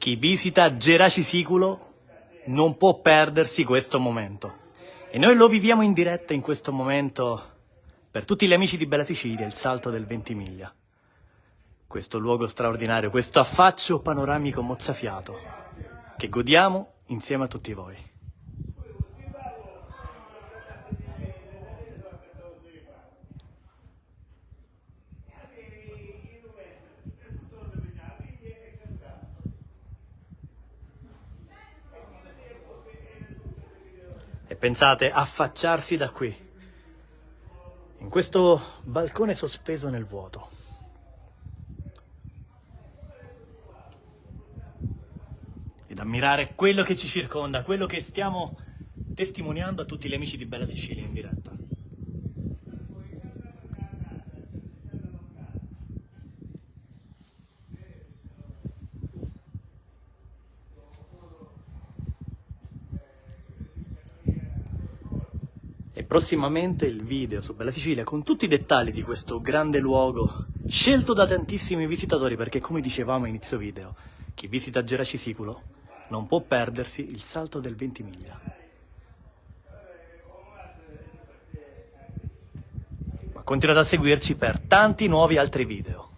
Chi visita Geracisicolo non può perdersi questo momento. E noi lo viviamo in diretta in questo momento per tutti gli amici di Bella Sicilia, il Salto del Ventimiglia. Questo luogo straordinario, questo affaccio panoramico mozzafiato che godiamo insieme a tutti voi. E pensate, affacciarsi da qui, in questo balcone sospeso nel vuoto. Ed ammirare quello che ci circonda, quello che stiamo testimoniando a tutti gli amici di Bella Sicilia in diretta. E prossimamente il video su Bella Sicilia con tutti i dettagli di questo grande luogo scelto da tantissimi visitatori, perché come dicevamo a inizio video, chi visita Geracisicolo non può perdersi il Salto del Ventimiglia. Ma continuate a seguirci per tanti nuovi altri video.